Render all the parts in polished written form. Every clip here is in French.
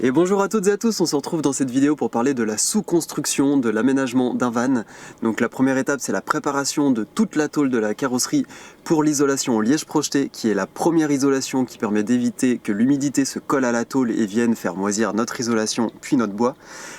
Et bonjour à toutes et à tous, on se retrouve dans cette vidéo pour parler de la sous-construction, de l'aménagement d'un van. Donc la première étape, c'est la préparation de toute la tôle de la carrosserie pour l'isolation au liège projeté, qui est la première isolation qui permet d'éviter que l'humidité se colle à la tôle et vienne faire moisir notre isolation puis notre bois.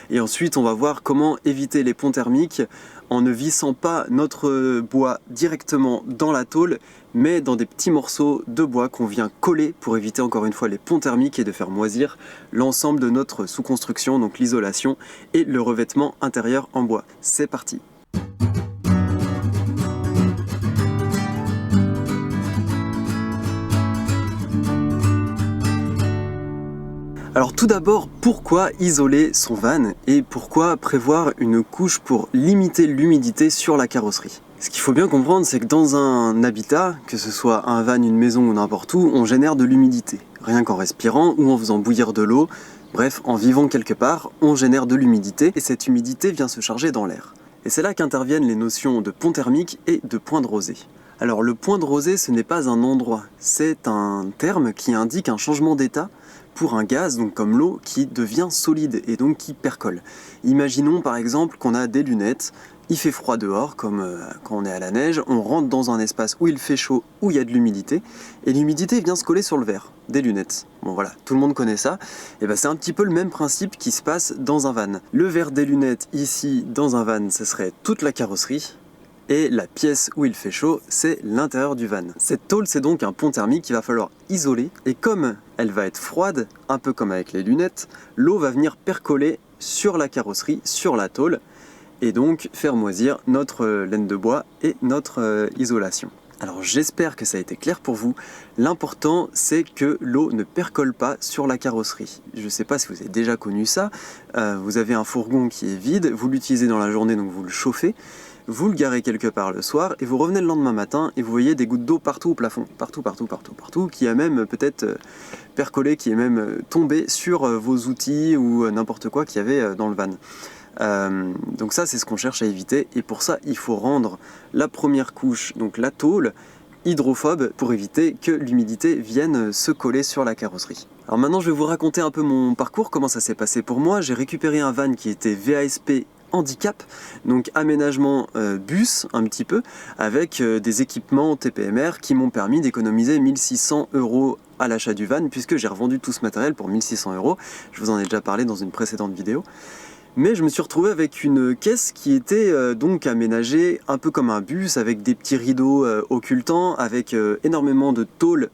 Et ensuite, on va voir comment éviter les ponts thermiques en ne vissant pas notre bois directement dans la tôle, mais dans des petits morceaux de bois qu'on vient coller pour éviter encore une fois les ponts thermiques et de faire moisir l'ensemble de notre sous-construction, donc l'isolation et le revêtement intérieur en bois. C'est parti! Alors tout d'abord, pourquoi isoler son van et pourquoi prévoir une couche pour limiter l'humidité sur la carrosserie? Ce qu'il faut bien comprendre, c'est que dans un habitat, que ce soit un van, une maison ou n'importe où, on génère de l'humidité. Rien qu'en respirant ou en faisant bouillir de l'eau, bref, en vivant quelque part, on génère de l'humidité et cette humidité vient se charger dans l'air. Et c'est là qu'interviennent les notions de pont thermique et de point de rosée. Alors le point de rosée, ce n'est pas un endroit, c'est un terme qui indique un changement d'état pour un gaz, donc comme l'eau, qui devient solide et donc qui percole. Imaginons par exemple qu'on a des lunettes, il fait froid dehors, comme quand on est à la neige, on rentre dans un espace où il fait chaud, où il y a de l'humidité, et l'humidité vient se coller sur le verre des lunettes. Bon voilà, tout le monde connaît ça, et ben c'est un petit peu le même principe qui se passe dans un van. Le verre des lunettes ici, dans un van, ce serait toute la carrosserie, et la pièce où il fait chaud, c'est l'intérieur du van. Cette tôle, c'est donc un pont thermique qu'il va falloir isoler, et comme elle va être froide, un peu comme avec les lunettes, l'eau va venir percoler sur la carrosserie, sur la tôle, et donc faire moisir notre laine de bois et notre isolation. Alors j'espère que ça a été clair pour vous. L'important, c'est que l'eau ne percole pas sur la carrosserie. Je ne sais pas si vous avez déjà connu ça. Vous avez un fourgon qui est vide, vous l'utilisez dans la journée, donc vous le chauffez. Vous le garez quelque part le soir et vous revenez le lendemain matin et vous voyez des gouttes d'eau partout au plafond, partout, qui a même peut-être percolé, qui est même tombé sur vos outils ou n'importe quoi qu'il y avait dans le van. Donc ça, c'est ce qu'on cherche à éviter, et pour ça il faut rendre la première couche, donc la tôle, hydrophobe pour éviter que l'humidité vienne se coller sur la carrosserie. Alors maintenant je vais vous raconter un peu mon parcours, comment ça s'est passé pour moi. J'ai récupéré un van qui était VASP handicap, donc aménagement bus un petit peu, avec des équipements TPMR qui m'ont permis d'économiser 1600 € à l'achat du van, puisque j'ai revendu tout ce matériel pour 1600 €. Je vous en ai déjà parlé dans une précédente vidéo. Mais je me suis retrouvé avec une caisse qui était donc aménagée un peu comme un bus, avec des petits rideaux occultants, avec énormément de tôles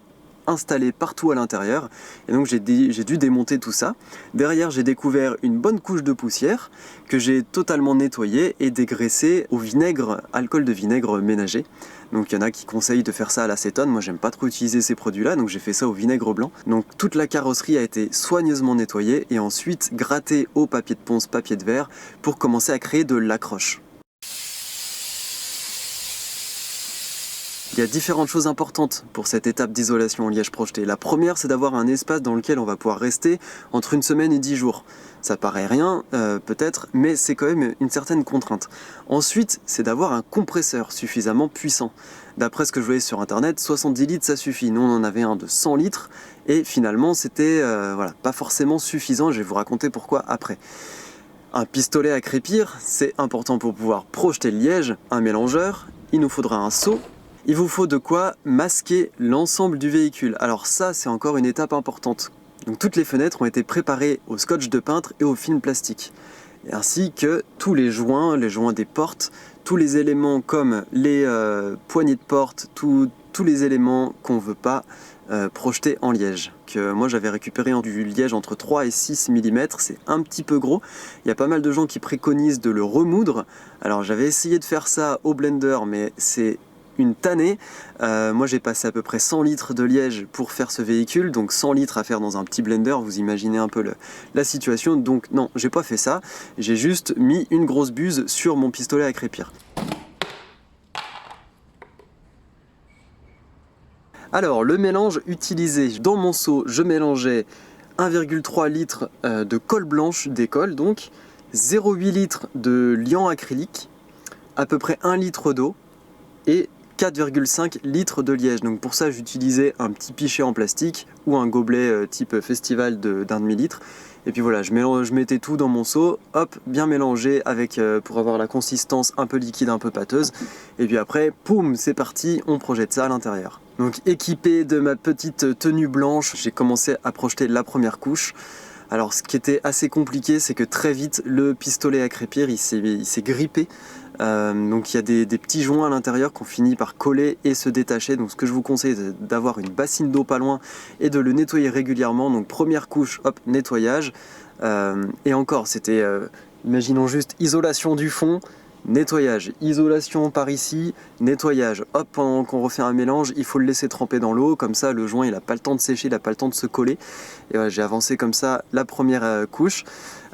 installées partout à l'intérieur. Et donc j'ai dû démonter tout ça. Derrière, j'ai découvert une bonne couche de poussière que j'ai totalement nettoyée et dégraissée au vinaigre, alcool de vinaigre ménager. Donc il y en a qui conseillent de faire ça à l'acétone, moi j'aime pas trop utiliser ces produits-là, donc j'ai fait ça au vinaigre blanc. Donc toute la carrosserie a été soigneusement nettoyée et ensuite grattée au papier de ponce, papier de verre, pour commencer à créer de l'accroche. Il y a différentes choses importantes pour cette étape d'isolation au liège projeté. La première, c'est d'avoir un espace dans lequel on va pouvoir rester entre 1 semaine et 10 jours. Ça paraît rien, peut-être, mais c'est quand même une certaine contrainte. Ensuite, c'est d'avoir un compresseur suffisamment puissant. D'après ce que je voyais sur internet, 70 litres ça suffit. Nous on en avait un de 100 litres et finalement c'était pas forcément suffisant. Je vais vous raconter pourquoi après. Un pistolet à crépir, c'est important pour pouvoir projeter le liège. Un mélangeur, il nous faudra un seau. Il vous faut de quoi masquer l'ensemble du véhicule. Alors ça, c'est encore une étape importante. Donc toutes les fenêtres ont été préparées au scotch de peintre et au film plastique. Ainsi que tous les joints des portes, tous les éléments comme les poignées de porte, tous les éléments qu'on ne veut pas projeter en liège. Que moi j'avais récupéré du liège entre 3 et 6 mm, c'est un petit peu gros. Il y a pas mal de gens qui préconisent de le remoudre. Alors j'avais essayé de faire ça au blender, mais c'est une tannée. Moi j'ai passé à peu près 100 litres de liège pour faire ce véhicule, donc 100 litres à faire dans un petit blender, vous imaginez un peu la situation. Donc non, j'ai pas fait ça, j'ai juste mis une grosse buse sur mon pistolet à crépir. Alors le mélange utilisé dans mon seau, je mélangeais 1,3 litre de colle blanche d'école, donc 0,8 litre de liant acrylique, à peu près 1 litre d'eau et 4,5 litres de liège. Donc pour ça j'utilisais un petit pichet en plastique ou un gobelet type festival d'1,5 litre Et puis voilà, je mettais tout dans mon seau, hop, bien mélangé avec, pour avoir la consistance un peu liquide, un peu pâteuse. Et puis après, poum, c'est parti, on projette ça à l'intérieur. Donc équipé de ma petite tenue blanche, j'ai commencé à projeter la première couche. Alors ce qui était assez compliqué, c'est que très vite le pistolet à crépir il s'est grippé. Donc il y a des petits joints à l'intérieur qui ont fini par coller et se détacher. Donc ce que je vous conseille, c'est d'avoir une bassine d'eau pas loin et de le nettoyer régulièrement. Donc première couche, hop, nettoyage. Et encore, c'était, imaginons juste isolation du fond, nettoyage, isolation par ici, nettoyage. Hop, pendant qu'on refait un mélange, il faut le laisser tremper dans l'eau, comme ça le joint il n'a pas le temps de sécher, il n'a pas le temps de se coller. Et voilà, j'ai avancé comme ça la première couche.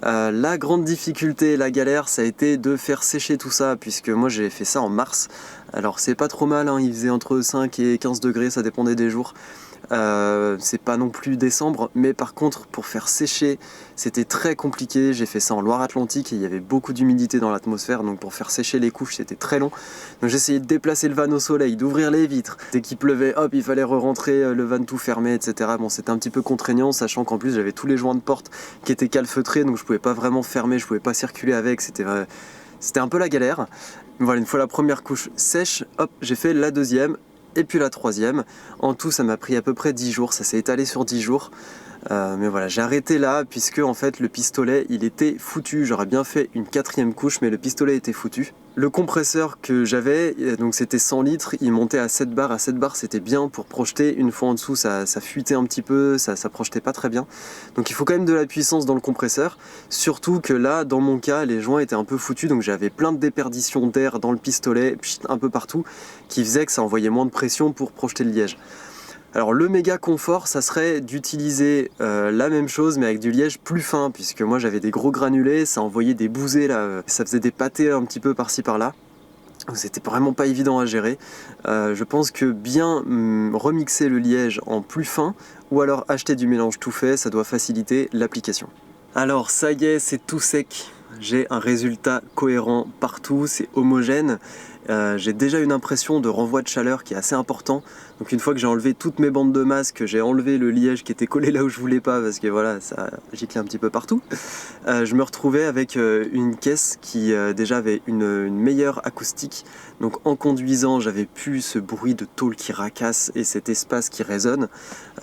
La grande difficulté, la galère, ça a été de faire sécher tout ça, puisque moi j'ai fait ça en mars. Alors c'est pas trop mal, hein, il faisait entre 5 et 15 degrés, ça dépendait des jours. C'est pas non plus décembre, mais par contre pour faire sécher c'était très compliqué. J'ai fait ça en Loire-Atlantique et il y avait beaucoup d'humidité dans l'atmosphère, donc pour faire sécher les couches c'était très long. Donc j'essayais de déplacer le van au soleil, d'ouvrir les vitres. Dès qu'il pleuvait, hop, il fallait re-rentrer le van tout fermé, etc. Bon, c'était un petit peu contraignant, sachant qu'en plus j'avais tous les joints de porte qui étaient calfeutrés, donc je pouvais pas vraiment fermer, je pouvais pas circuler avec, c'était un peu la galère. Voilà, une fois la première couche sèche, hop, j'ai fait la deuxième et puis la troisième. En tout, ça m'a pris à peu près 10 jours, ça s'est étalé sur 10 jours. Mais voilà, j'ai arrêté là puisque en fait le pistolet il était foutu. J'aurais bien fait une quatrième couche, mais le pistolet était foutu. Le compresseur que j'avais, donc c'était 100 litres, il montait à 7 bars. À 7 bars c'était bien pour projeter. Une fois en dessous ça fuitait un petit peu, ça projetait pas très bien. Donc il faut quand même de la puissance dans le compresseur. Surtout que là, dans mon cas, les joints étaient un peu foutus, donc j'avais plein de déperditions d'air dans le pistolet, un peu partout, qui faisait que ça envoyait moins de pression pour projeter le liège. Alors le méga confort, ça serait d'utiliser la même chose mais avec du liège plus fin, puisque moi j'avais des gros granulés, ça envoyait des bousées là, ça faisait des pâtés un petit peu par-ci par-là. Donc c'était vraiment pas évident à gérer. Je pense que bien remixer le liège en plus fin, ou alors acheter du mélange tout fait, ça doit faciliter l'application. Alors ça y est, c'est tout sec. J'ai un résultat cohérent partout, c'est homogène. J'ai déjà une impression de renvoi de chaleur qui est assez important. Donc une fois que j'ai enlevé toutes mes bandes de masque, j'ai enlevé le liège qui était collé là où je voulais pas parce que voilà, ça giclait un petit peu partout. Je me retrouvais avec une caisse qui déjà avait une meilleure acoustique. Donc en conduisant, j'avais plus ce bruit de tôle qui racasse et cet espace qui résonne.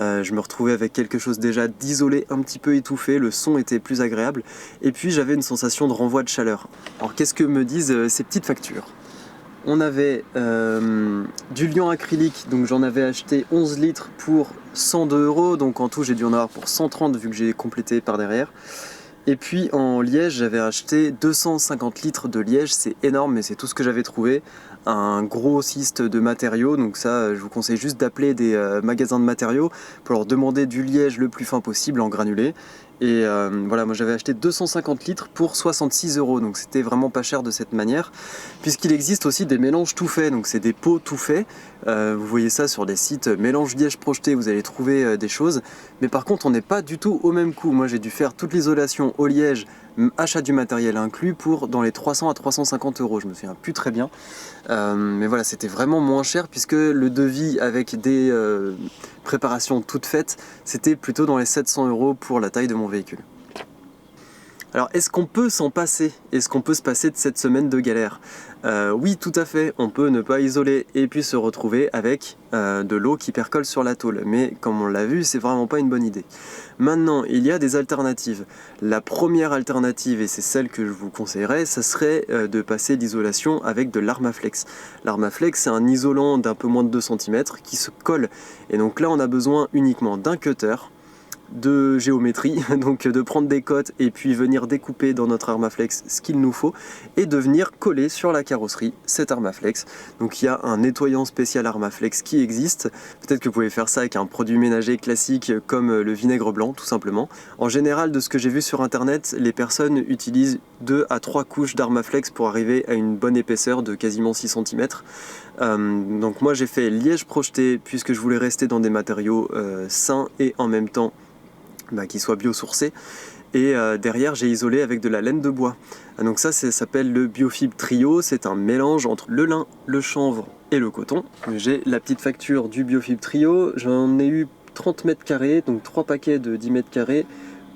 Je me retrouvais avec quelque chose déjà d'isolé, un petit peu étouffé, le son était plus agréable. Et puis j'avais une sensation de renvoi de chaleur. Alors qu'est-ce que me disent ces petites factures ? On avait du liant acrylique, donc j'en avais acheté 11 litres pour 102 €, donc en tout j'ai dû en avoir pour 130 vu que j'ai complété par derrière. Et puis en liège, j'avais acheté 250 litres de liège, c'est énorme mais c'est tout ce que j'avais trouvé. Un gros cyste de matériaux, donc ça je vous conseille juste d'appeler des magasins de matériaux pour leur demander du liège le plus fin possible en granulé. Et voilà, moi j'avais acheté 250 litres pour 66 €, donc c'était vraiment pas cher de cette manière, puisqu'il existe aussi des mélanges tout faits, donc c'est des pots tout faits. Vous voyez ça sur des sites mélange liège projeté, vous allez trouver des choses, mais par contre on n'est pas du tout au même coût. Moi j'ai dû faire toute l'isolation au liège, achat du matériel inclus, pour dans les 300 à 350 €, je me souviens plus très bien. Mais voilà, c'était vraiment moins cher puisque le devis avec des préparations toutes faites, c'était plutôt dans les 700 € pour la taille de mon véhicule. Alors est-ce qu'on peut s'en passer? Est-ce qu'on peut se passer de cette semaine de galère? Oui, tout à fait, on peut ne pas isoler et puis se retrouver avec de l'eau qui percole sur la tôle. Mais comme on l'a vu, c'est vraiment pas une bonne idée. Maintenant, il y a des alternatives. La première alternative, et c'est celle que je vous conseillerais, ça serait de passer l'isolation avec de l'Armaflex. L'Armaflex, c'est un isolant d'un peu moins de 2 cm qui se colle. Et donc là, on a besoin uniquement d'un cutter, de géométrie, donc de prendre des cotes et puis venir découper dans notre Armaflex ce qu'il nous faut et de venir coller sur la carrosserie cet Armaflex. Donc il y a un nettoyant spécial Armaflex qui existe. Peut-être que vous pouvez faire ça avec un produit ménager classique comme le vinaigre blanc tout simplement. En général, de ce que j'ai vu sur internet, les personnes utilisent 2 à 3 couches d'Armaflex pour arriver à une bonne épaisseur de quasiment 6 cm. Donc moi j'ai fait liège projeté puisque je voulais rester dans des matériaux sains et en même temps qui soient biosourcés. Et derrière j'ai isolé avec de la laine de bois. Donc ça s'appelle le Biofibre Trio, c'est un mélange entre le lin, le chanvre et le coton. J'ai la petite facture du Biofibre Trio, j'en ai eu 30 mètres carrés, donc 3 paquets de 10 mètres carrés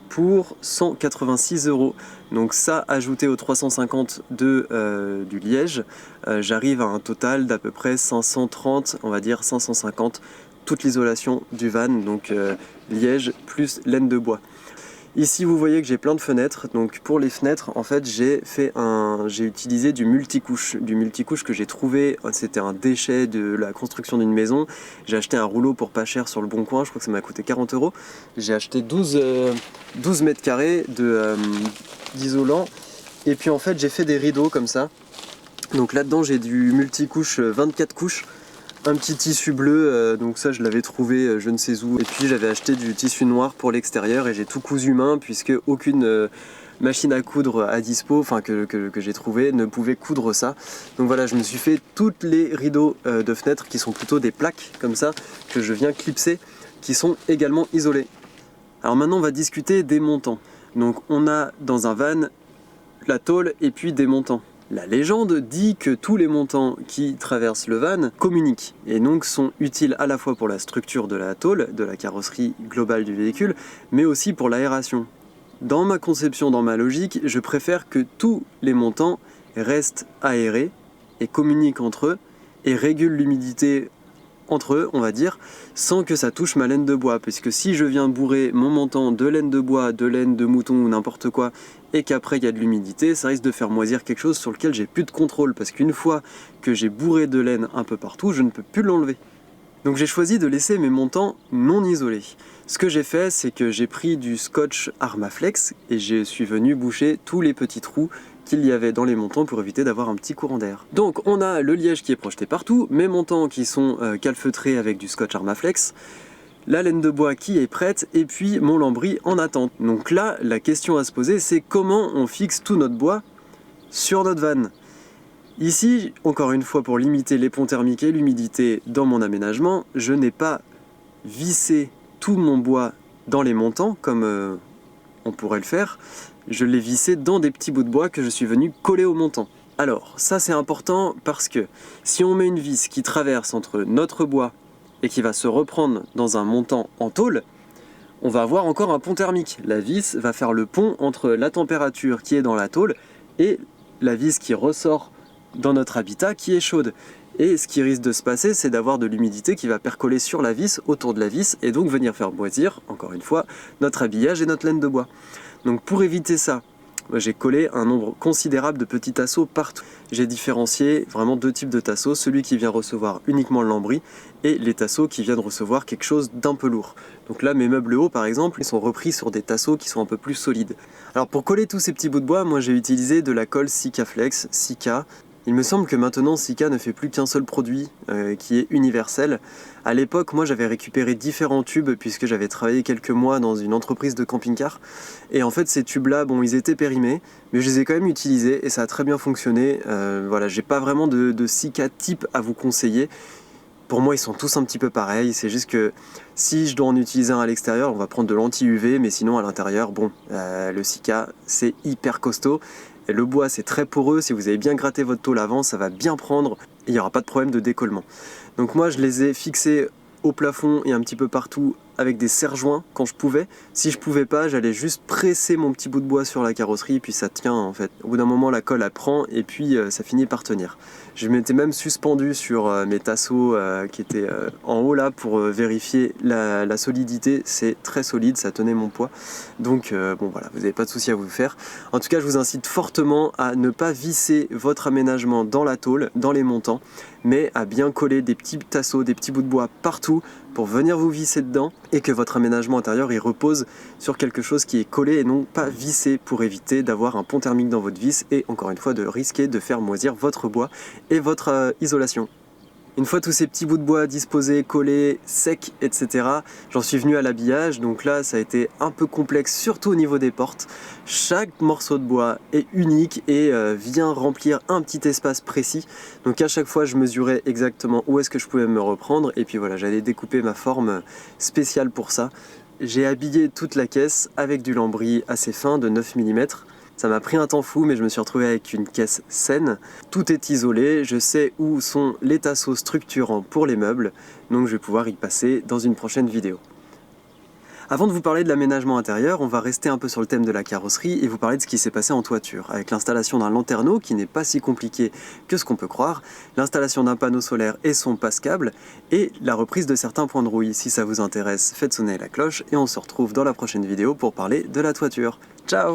pour 186 €. Donc ça, ajouté aux 350 du liège, j'arrive à un total d'à peu près 530, on va dire 550, toute l'isolation du van, donc liège plus laine de bois. Ici vous voyez que j'ai plein de fenêtres, donc pour les fenêtres en fait j'ai utilisé du multicouche que j'ai trouvé, c'était un déchet de la construction d'une maison. J'ai acheté un rouleau pour pas cher sur le bon coin, je crois que ça m'a coûté 40 €. J'ai acheté 12 mètres carrés d'isolant, et puis en fait j'ai fait des rideaux comme ça. Donc là-dedans j'ai du multicouche 24 couches, un petit tissu bleu, donc ça je l'avais trouvé je ne sais où, et puis j'avais acheté du tissu noir pour l'extérieur et j'ai tout cousu main puisque aucune machine à coudre à dispo, enfin que j'ai trouvé, ne pouvait coudre ça. Donc voilà, je me suis fait toutes les rideaux de fenêtres qui sont plutôt des plaques comme ça, que je viens clipser, qui sont également isolés. Alors maintenant on va discuter des montants. Donc on a dans un van la tôle et puis des montants. La légende dit que tous les montants qui traversent le van communiquent et donc sont utiles à la fois pour la structure de la tôle, de la carrosserie globale du véhicule, mais aussi pour l'aération. Dans ma conception, dans ma logique, je préfère que tous les montants restent aérés et communiquent entre eux et régulent l'humidité entre eux, on va dire, sans que ça touche ma laine de bois, puisque si je viens bourrer mon montant de laine de bois, de laine de mouton ou n'importe quoi, et qu'après il y a de l'humidité, ça risque de faire moisir quelque chose sur lequel j'ai plus de contrôle, parce qu'une fois que j'ai bourré de laine un peu partout, je ne peux plus l'enlever. Donc j'ai choisi de laisser mes montants non isolés. Ce que j'ai fait, c'est que j'ai pris du scotch Armaflex et je suis venu boucher tous les petits trous qu'il y avait dans les montants pour éviter d'avoir un petit courant d'air. Donc on a le liège qui est projeté partout, mes montants qui sont calfeutrés avec du scotch Armaflex, la laine de bois qui est prête et puis mon lambris en attente. Donc là, la question à se poser, c'est comment on fixe tout notre bois sur notre van. Ici, encore une fois, pour limiter les ponts thermiques et l'humidité dans mon aménagement, je n'ai pas vissé tout mon bois dans les montants comme on pourrait le faire. Je l'ai vissé dans des petits bouts de bois que je suis venu coller au montant. Alors, ça c'est important parce que si on met une vis qui traverse entre notre bois et qui va se reprendre dans un montant en tôle, on va avoir encore un pont thermique. La vis va faire le pont entre la température qui est dans la tôle et la vis qui ressort dans notre habitat qui est chaude. Et ce qui risque de se passer, c'est d'avoir de l'humidité qui va percoler sur la vis, autour de la vis, et donc venir faire moisir, encore une fois, notre habillage et notre laine de bois. Donc pour éviter ça, j'ai collé un nombre considérable de petits tasseaux partout. J'ai différencié vraiment deux types de tasseaux, celui qui vient recevoir uniquement le lambris et les tasseaux qui viennent recevoir quelque chose d'un peu lourd. Donc là, mes meubles hauts par exemple, ils sont repris sur des tasseaux qui sont un peu plus solides. Alors pour coller tous ces petits bouts de bois, moi j'ai utilisé de la colle Sikaflex, Sika. Il me semble que maintenant Sika ne fait plus qu'un seul produit qui est universel. À l'époque, moi j'avais récupéré différents tubes puisque j'avais travaillé quelques mois dans une entreprise de camping-car. Et en fait ces tubes-là, bon ils étaient périmés, mais je les ai quand même utilisés et ça a très bien fonctionné. Voilà, j'ai pas vraiment de Sika type à vous conseiller. Pour moi ils sont tous un petit peu pareils, c'est juste que si je dois en utiliser un à l'extérieur, on va prendre de l'anti-UV, mais sinon à l'intérieur, bon, le Sika c'est hyper costaud. Et le bois c'est très poreux, si vous avez bien gratté votre tôle avant, ça va bien prendre et il n'y aura pas de problème de décollement. Donc moi je les ai fixés au plafond et un petit peu partout avec des serre-joints quand je pouvais. Si je pouvais pas, j'allais juste presser mon petit bout de bois sur la carrosserie et puis ça tient en fait. Au bout d'un moment la colle elle prend et puis ça finit par tenir. Je m'étais même suspendu sur mes tasseaux qui étaient en haut là pour vérifier la solidité. C'est très solide, ça tenait mon poids. Donc bon voilà, vous n'avez pas de souci à vous faire. En tout cas, je vous incite fortement à ne pas visser votre aménagement dans la tôle, dans les montants, mais à bien coller des petits tasseaux, des petits bouts de bois partout pour venir vous visser dedans et que votre aménagement intérieur il repose sur quelque chose qui est collé et non pas vissé pour éviter d'avoir un pont thermique dans votre vis et encore une fois de risquer de faire moisir votre bois et votre isolation. Une fois tous ces petits bouts de bois disposés, collés, secs, etc., j'en suis venu à l'habillage. Donc là, ça a été un peu complexe, surtout au niveau des portes. Chaque morceau de bois est unique et vient remplir un petit espace précis. Donc à chaque fois, je mesurais exactement où est-ce que je pouvais me reprendre. Et puis voilà, j'allais découper ma forme spéciale pour ça. J'ai habillé toute la caisse avec du lambris assez fin de 9 mm. Ça m'a pris un temps fou, mais je me suis retrouvé avec une caisse saine. Tout est isolé, je sais où sont les tasseaux structurants pour les meubles, donc je vais pouvoir y passer dans une prochaine vidéo. Avant de vous parler de l'aménagement intérieur, on va rester un peu sur le thème de la carrosserie et vous parler de ce qui s'est passé en toiture, avec l'installation d'un lanterneau qui n'est pas si compliqué que ce qu'on peut croire, l'installation d'un panneau solaire et son passe-câble, et la reprise de certains points de rouille. Si ça vous intéresse, faites sonner la cloche et on se retrouve dans la prochaine vidéo pour parler de la toiture. Ciao!